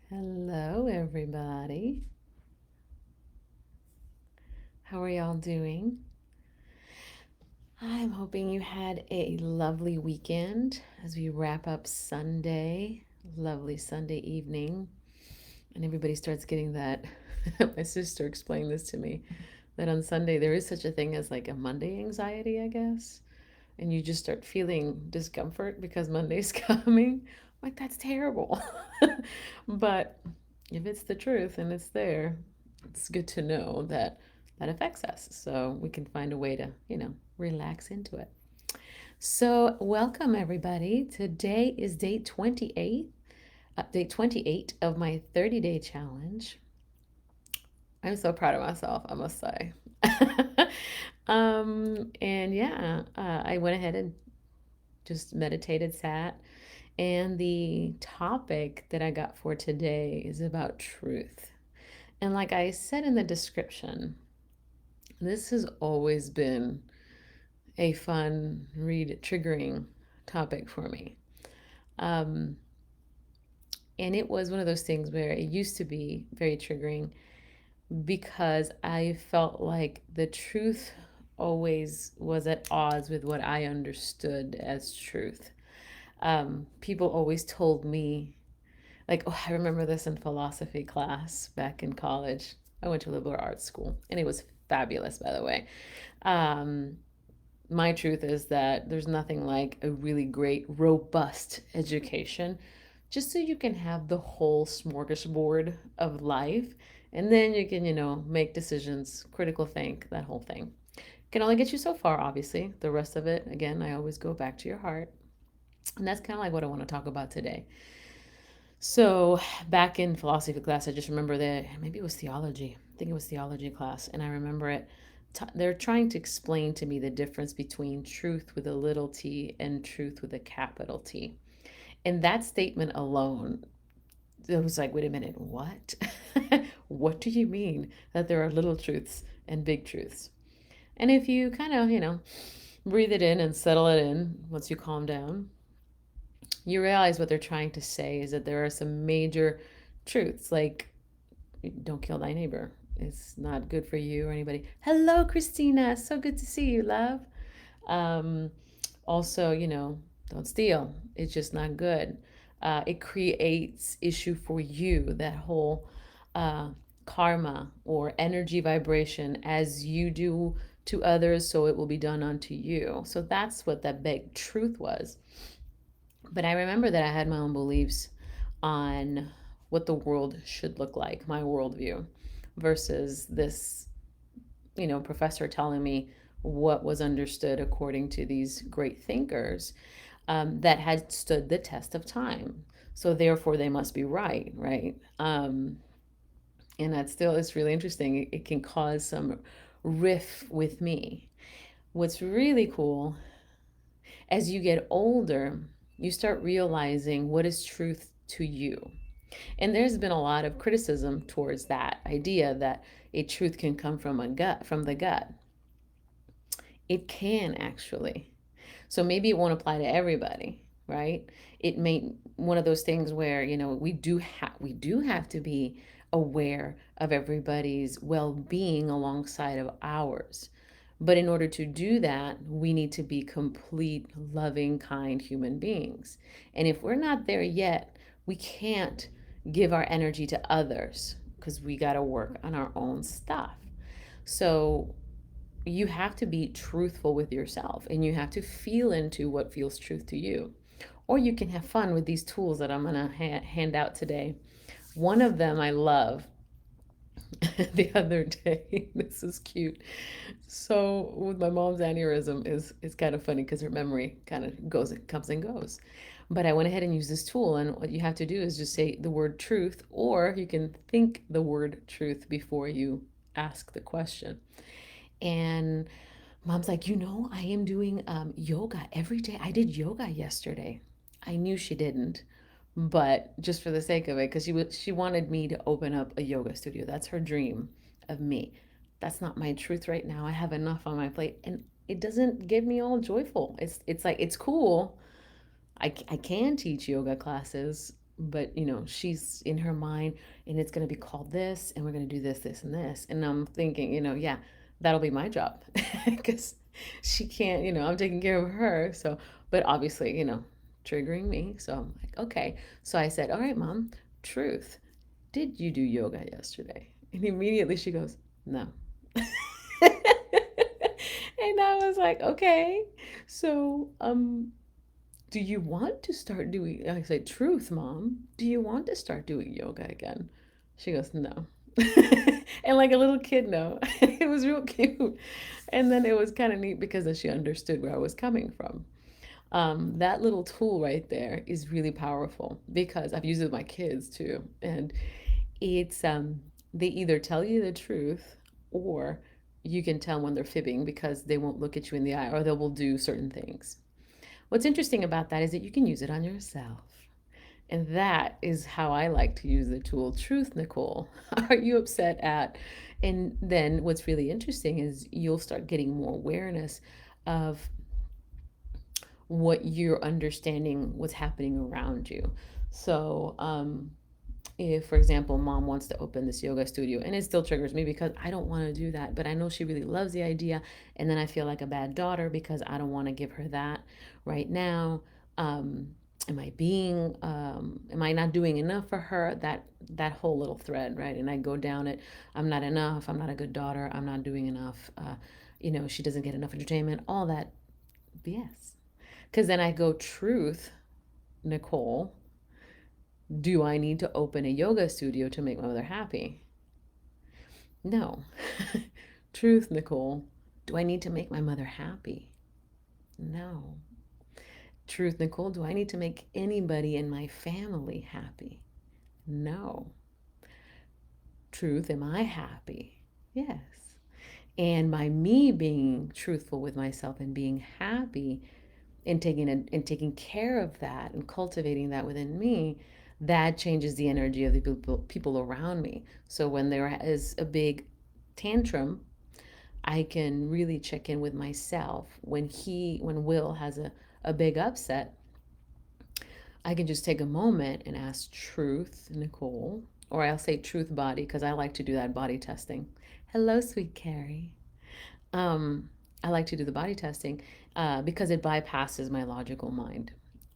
Hello, everybody. How are y'all doing? I'm hoping you had a lovely weekend as we wrap up Sunday. Lovely Sunday evening. And everybody starts getting that. My sister explained this to me that on Sunday there is such a thing as like a Monday anxiety, I guess. And you just start feeling discomfort because Monday's coming. Like, that's terrible. But if it's the truth and it's there, it's good to know that that affects us. So we can find a way to, relax into it. So, welcome everybody. Today is day 28 of my 30-day challenge. I'm so proud of myself, I must say. And yeah, I went ahead and just meditated, sat, and the topic that I got for today is about truth. And like I said in the description, this has always been a fun, read, triggering topic for me. Um, and it was one of those things where it used to be very triggering because I felt like the truth always was at odds with what I understood as truth. People always told me, like, oh, I remember this in philosophy class back in college. I went to a liberal arts school, and it was fabulous, by the way. Um, my truth is that there's nothing like a really great, robust education, just so you can have the whole smorgasbord of life. And then you can, make decisions, critical think, that whole thing. Can only get you so far, obviously. The rest of it, again, I always go back to your heart. And that's kind of like what I want to talk about today. So, back in philosophy class, I just remember that maybe it was theology. I think it was theology class. And I remember it. They're trying to explain to me the difference between truth with a little t and truth with a capital T. And that statement alone, it was like, wait a minute, what? What do you mean that there are little truths and big truths? And if you kind of, breathe it in and settle it in once you calm down, you realize what they're trying to say is that there are some major truths like don't kill thy neighbor. It's not good for you or anybody. Hello, Christina. So good to see you, love. Um, Also, don't steal. It's just not good. It creates issue for you, that whole uh, karma or energy vibration as you do to others, so it will be done unto you. So that's what that big truth was. But I remember that I had my own beliefs on what the world should look like, my worldview, versus this, professor telling me what was understood according to these great thinkers that had stood the test of time. So therefore, they must be right, right? And that still is really interesting. It can cause some riff with me. What's really cool as you get older, you start realizing what is truth to you. And there's been a lot of criticism towards that idea that a truth can come from the gut. It can actually. So maybe it won't apply to everybody, right? It may one of those things where, we do have to be aware of everybody's well-being alongside of ours. But in order to do that, we need to be complete, loving, kind human beings. And if we're not there yet, we can't give our energy to others because we got to work on our own stuff. So you have to be truthful with yourself and you have to feel into what feels truth to you. Or you can have fun with these tools that I'm going to hand out today. One of them I love the other day. This is cute. So with my mom's aneurysm is it's kind of funny because her memory kind of goes it comes and goes. But I went ahead and used this tool, and what you have to do is just say the word truth, or you can think the word truth before you ask the question. And mom's like, I am doing yoga every day. I did yoga yesterday. I knew she didn't, but just for the sake of it, because she wanted me to open up a yoga studio. That's her dream of me. That's not my truth right now. I have enough on my plate, and it doesn't get me all joyful. It's like it's cool. I can teach yoga classes, but she's in her mind, and it's going to be called this, and we're going to do this, this, and this. And I'm thinking, yeah, that'll be my job because she can't, I'm taking care of her. So, but obviously, triggering me. So I'm like, okay. So I said, all right, mom, truth. Did you do yoga yesterday? And immediately she goes, no. And I was like, okay. So, do you want to start doing, I said, truth, mom, do you want to start doing yoga again? She goes, no. And like a little kid, no. It was real cute. And then it was kind of neat because then she understood where I was coming from. That little tool right there is really powerful because I've used it with my kids too. And it's, they either tell you the truth, or you can tell when they're fibbing because they won't look at you in the eye, or they will do certain things. What's interesting about that is that you can use it on yourself. And that is how I like to use the tool. Truth, Nicole. Are you upset at? And then what's really interesting is you'll start getting more awareness of what you're understanding, what's happening around you. So, if, for example, mom wants to open this yoga studio, and it still triggers me because I don't want to do that, but I know she really loves the idea. And then I feel like a bad daughter because I don't want to give her that right now. Um, am I not doing enough for her? That whole little thread, right? And I go down it. I'm not enough. I'm not a good daughter. I'm not doing enough. She doesn't get enough entertainment, all that BS. Because then I go, truth, Nicole, do I need to open a yoga studio to make my mother happy? No. Truth, Nicole, do I need to make my mother happy? No. Truth, Nicole, do I need to make anybody in my family happy? No. Truth, am I happy? Yes. And by me being truthful with myself and being happy and taking care of that and cultivating that within me, that changes the energy of the people around me. So when there is a big tantrum, I can really check in with myself. When Will has a big upset, I can just take a moment and ask, truth, Nicole, or I'll say truth body because I like to do that body testing. Hello, sweet Carrie. I like to do the body testing because it bypasses my logical mind.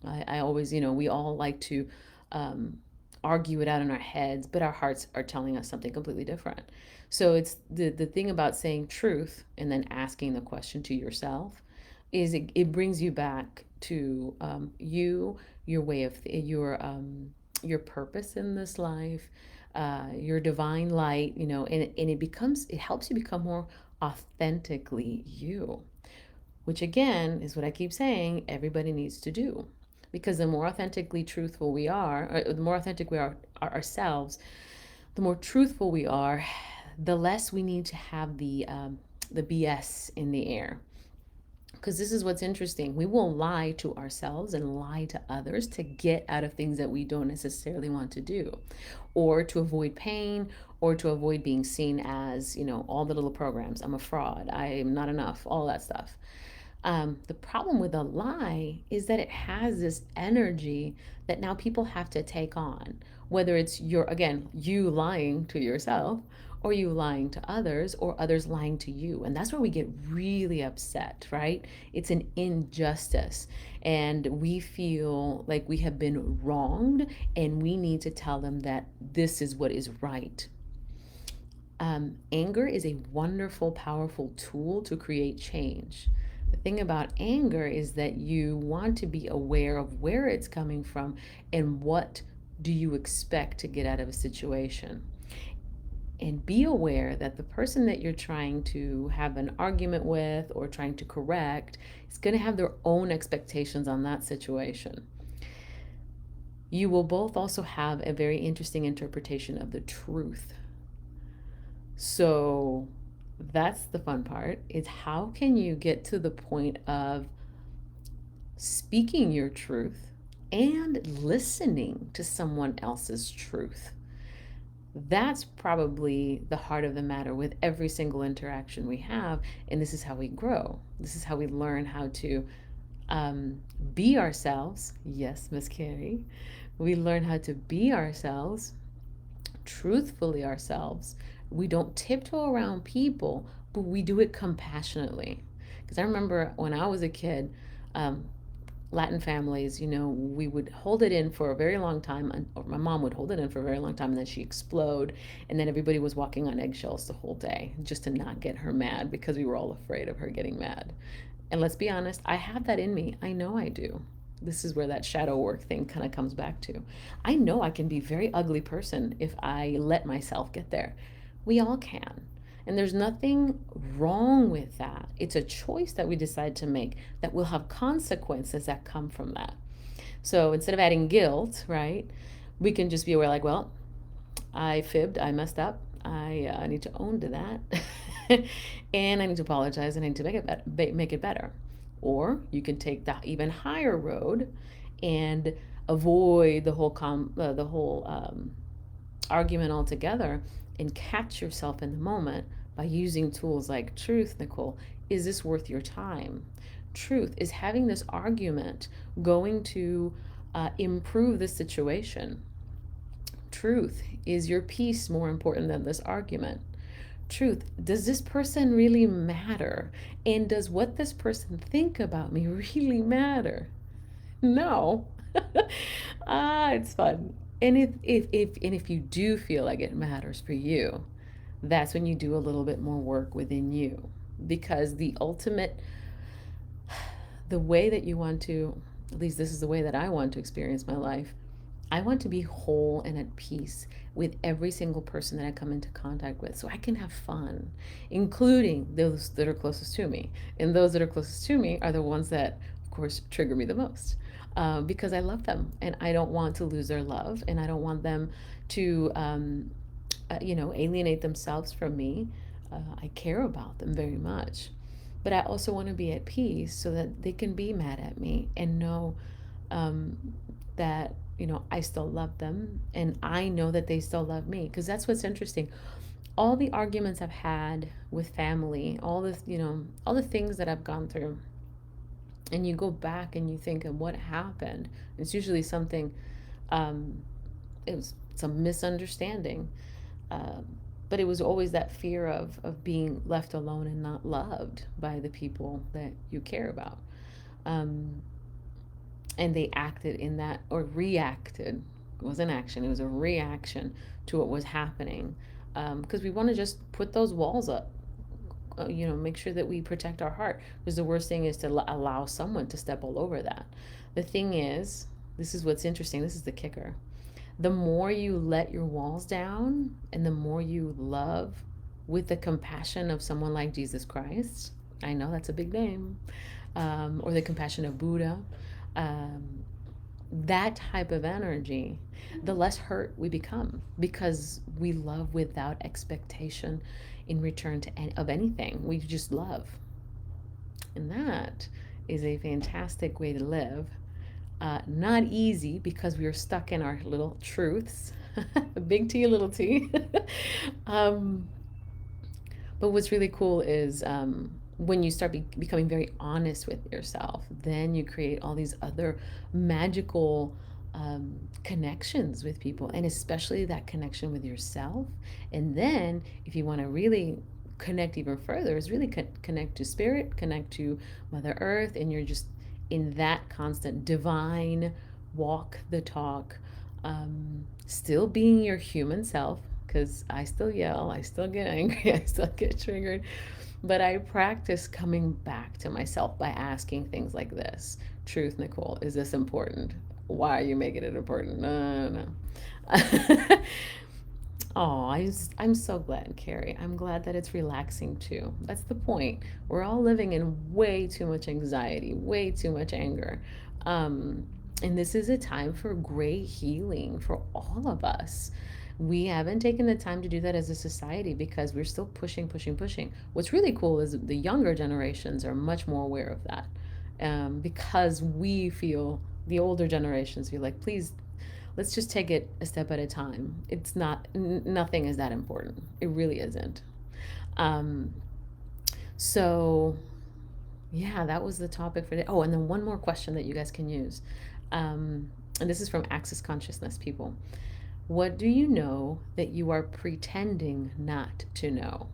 I always, we all like to um, argue it out in our heads, but our hearts are telling us something completely different. So it's the thing about saying truth and then asking the question to yourself is it brings you back to your way of your purpose in this life, your divine light, and it helps you become more authentically you, which again is what I keep saying everybody needs to do. Because the more authentically truthful we are, or the more authentic we are ourselves, the more truthful we are, the less we need to have the BS in the air. Because this is what's interesting. We will lie to ourselves and lie to others to get out of things that we don't necessarily want to do, or to avoid pain, or to avoid being seen as, all the little programs. I'm a fraud. I'm not enough, all that stuff. The problem with a lie is that it has this energy that now people have to take on, whether it's you lying to yourself, or you lying to others, or others lying to you. And that's where we get really upset, right? It's an injustice. And we feel like we have been wronged, and we need to tell them that this is what is right. Anger is a wonderful, powerful tool to create change. The thing about anger is that you want to be aware of where it's coming from and what do you expect to get out of a situation. And be aware that the person that you're trying to have an argument with or trying to correct is going to have their own expectations on that situation. You will both also have a very interesting interpretation of the truth. So that's the fun part, is how can you get to the point of speaking your truth and listening to someone else's truth? That's probably the heart of the matter with every single interaction we have. And this is how we grow. This is how we learn how to be ourselves. Yes, Miss Carrie. We learn how to be ourselves, truthfully ourselves. We don't tiptoe around people, but we do it compassionately. Because I remember when I was a kid, um, Latin families, we would hold it in for a very long time, or my mom would hold it in for a very long time, and then she explode, and then everybody was walking on eggshells the whole day just to not get her mad because we were all afraid of her getting mad. And let's be honest, I have that in me. I know I do. This is where that shadow work thing kind of comes back to. I know I can be a very ugly person if I let myself get there. We all can. And there's nothing wrong with that. It's a choice that we decide to make that will have consequences that come from that. So instead of adding guilt, right, we can just be aware, like, well, I fibbed, I messed up, I need to own to that, and I need to apologize, and I need to make it better. Or you can take the even higher road and avoid the whole argument altogether and catch yourself in the moment by using tools like truth, Nicole. Is this worth your time? Truth, is having this argument going to improve the situation? Truth, is your peace more important than this argument? Truth, does this person really matter? And does what this person think about me really matter? No. It's fun. And if you do feel like it matters for you, that's when you do a little bit more work within you. Because the way that you want to, at least this is the way that I want to experience my life, I want to be whole and at peace with every single person that I come into contact with so I can have fun, including those that are closest to me. And those that are closest to me are the ones that, of course, trigger me the most because I love them and I don't want to lose their love and I don't want them to, alienate themselves from me. I care about them very much. But I also want to be at peace so that they can be mad at me and know um, that I still love them and I know that they still love me, because that's what's interesting. All the arguments I've had with family, all the things that I've gone through, and you go back and you think of what happened. It's usually something, um, it was some misunderstanding, um, but it was always that fear of being left alone and not loved by the people that you care about. Um, and they acted in that, or reacted. It wasn't action, it was a reaction to what was happening, because we want to just put those walls up, make sure that we protect our heart, because the worst thing is to allow someone to step all over that. The thing is, this is what's interesting, this is the kicker: the more you let your walls down and the more you love with the compassion of someone like Jesus Christ, I know that's a big name, or the compassion of Buddha, um, that type of energy, the less hurt we become because we love without expectation in return of anything. We just love. And that is a fantastic way to live. Not easy because we are stuck in our little truths, big T, little t. um, but what's really cool is when you start becoming very honest with yourself, then you create all these other magical connections with people, and especially that connection with yourself. And then, if you want to really connect even further, is really connect to spirit, connect to Mother Earth, and you're just in that constant divine walk the talk, still being your human self, because I still yell, I still get angry, I still get triggered. But I practice coming back to myself by asking things like this: Truth, Nicole, is this important? Why are you making it important? No, no, no. Oh, I'm so glad, Carrie. I'm glad that it's relaxing too. That's the point. We're all living in way too much anxiety, way too much anger. Um, and this is a time for great healing for all of us. We haven't taken the time to do that as a society because we're still pushing, pushing, pushing. What's really cool is the younger generations are much more aware of that, because we feel, the older generations feel like, please, let's just take it a step at a time. It's not, nothing is that important. It really isn't. Um, so, yeah, that was the topic for today. Oh, and then one more question that you guys can use. And this is from Access Consciousness, people. What do you know that you are pretending not to know?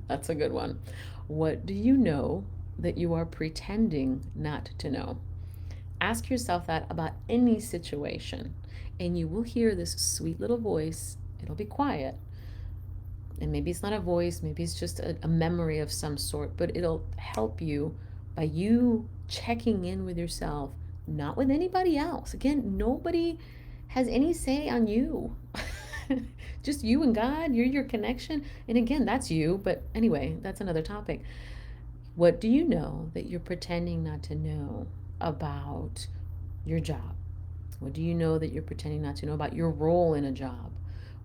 That's a good one. What do you know that you are pretending not to know? Ask yourself that about any situation, and you will hear this sweet little voice. It'll be quiet, and maybe it's not a voice, maybe it's just a memory of some sort, but it'll help you by you checking in with yourself, not with anybody else. Again, nobody has any say on you. Just you and God, you're your connection. And again, that's you, but anyway, that's another topic. What do you know that you're pretending not to know about your job? What do you know that you're pretending not to know about your role in a job?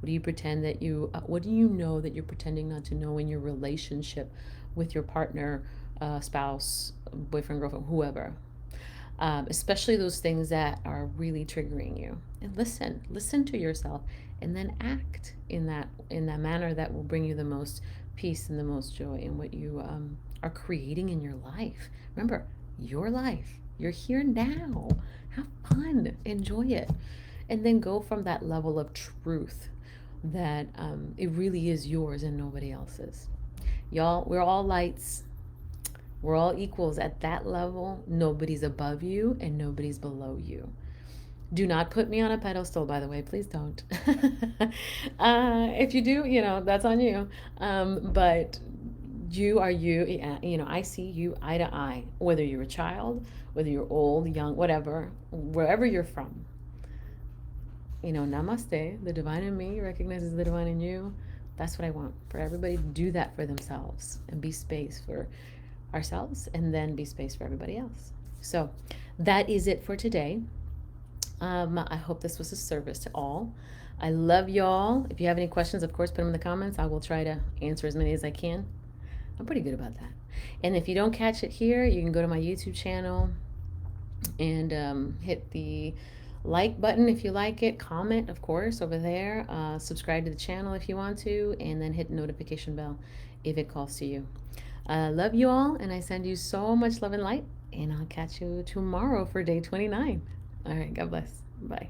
What do you know that you're pretending not to know in your relationship with your partner, spouse, boyfriend, girlfriend, whoever? Especially those things that are really triggering you. And listen to yourself, and then act in that manner that will bring you the most peace and the most joy in what you are creating in your life. Remember, your life. You're here now. Have fun. Enjoy it. And then go from that level of truth that it really is yours and nobody else's. Y'all, we're all lights. We're all equals at that level. Nobody's above you and nobody's below you. Do not put me on a pedestal, by the way. Please don't. If you do, that's on you. But you are you. I see you eye to eye, whether you're a child, whether you're old, young, whatever, wherever you're from. Namaste. The divine in me recognizes the divine in you. That's what I want for everybody to do that for themselves and be space for ourselves and then be space for everybody else. So that is it for today. I hope this was a service to all. I love y'all. If you have any questions, of course, put them in the comments. I will try to answer as many as I can. I'm pretty good about that. And if you don't catch it here, you can go to my YouTube channel and hit the like button if you like it, comment, of course, over there, subscribe to the channel if you want to, and then hit the notification bell if it calls to you. I love you all, and I send you so much love and light, and I'll catch you tomorrow for day 29. All right, God bless. Bye.